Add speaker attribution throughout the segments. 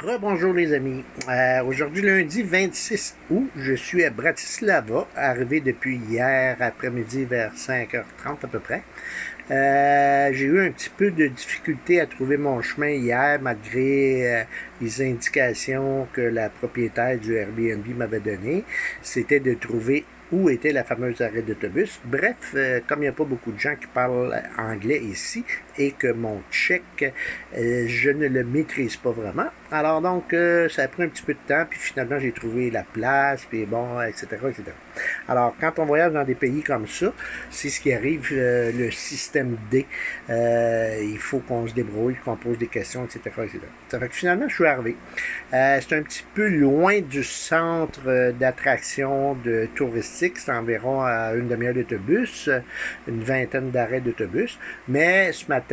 Speaker 1: Rebonjour les amis. Aujourd'hui lundi 26 août, je suis à Bratislava, arrivé depuis hier après-midi vers 5h30 à peu près. J'ai eu un petit peu de difficulté à trouver mon chemin hier malgré les indications que la propriétaire du Airbnb m'avait données. C'était de trouver où était la fameuse arrêt d'autobus. Bref, comme il n'y a pas beaucoup de gens qui parlent anglais ici et que mon tchèque, je ne le maîtrise pas vraiment. Alors donc, ça a pris un petit peu de temps, puis finalement, j'ai trouvé la place, puis bon, etc., etc. Alors, quand on voyage dans des pays comme ça, c'est ce qui arrive, le système D. Il faut qu'on se débrouille, qu'on pose des questions, etc., etc. Ça fait que finalement, je suis arrivé. C'est un petit peu loin du centre d'attraction de touristique. C'est environ à une demi-heure d'autobus, une vingtaine d'arrêts d'autobus. Mais ce matin,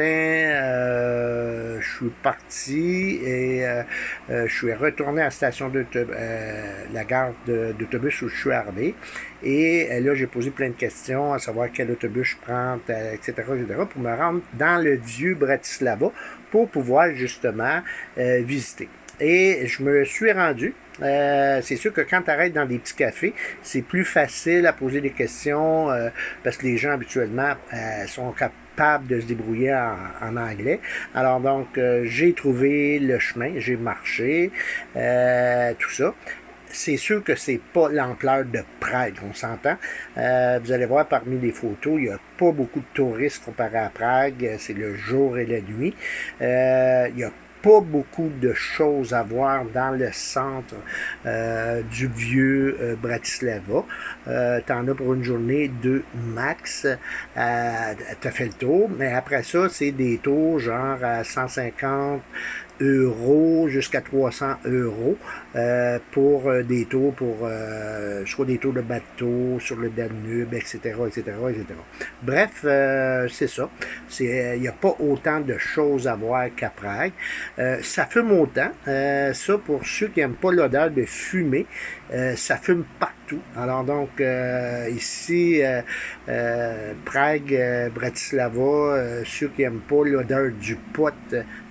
Speaker 1: je suis parti et je suis retourné à la station la gare d'autobus où je suis arrivé. Et là, j'ai posé plein de questions à savoir quel autobus je prends, etc., etc., pour me rendre dans le vieux Bratislava pour pouvoir justement visiter. Et je me suis rendu. C'est sûr que quand tu arrêtes dans des petits cafés, c'est plus facile à poser des questions parce que les gens habituellement sont capables de se débrouiller en anglais. Alors donc, j'ai trouvé le chemin, j'ai marché, tout ça. C'est sûr que c'est pas l'ampleur de Prague, on s'entend. Vous allez voir parmi les photos, il n'y a pas beaucoup de touristes comparé à Prague. C'est le jour et la nuit. Il y a pas beaucoup de choses à voir dans le centre du vieux Bratislava. T'en as pour une journée, deux max. T'as fait le tour, mais après ça, c'est des tours genre à 150 € jusqu'à 300 € pour des tours soit des tours de bateau sur le Danube, etc., etc., etc. Bref, c'est ça. Il n'y a pas autant de choses à voir qu'à Prague. Ça fume autant. Ça, pour ceux qui n'aiment pas l'odeur de fumée, ça fume partout. Alors donc, ici, Prague, Bratislava, ceux qui n'aiment pas l'odeur du pot,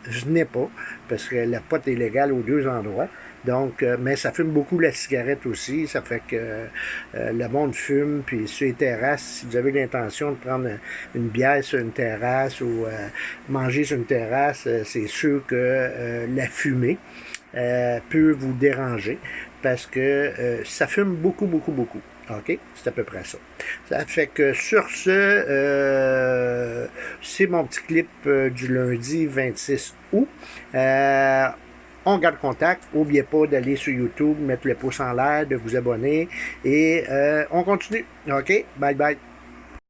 Speaker 1: venez pas, parce que la pot est légale aux deux endroits. Donc, mais ça fume beaucoup la cigarette aussi. Ça fait que le monde fume. Puis sur les terrasses, si vous avez l'intention de prendre une bière sur une terrasse ou manger sur une terrasse, c'est sûr que la fumée peut vous déranger parce que ça fume beaucoup, beaucoup, beaucoup. OK? C'est à peu près ça. Ça fait que sur ce, c'est mon petit clip du lundi 26 août. On garde contact. N'oubliez pas d'aller sur YouTube, mettre le pouce en l'air, de vous abonner et on continue. OK? Bye bye.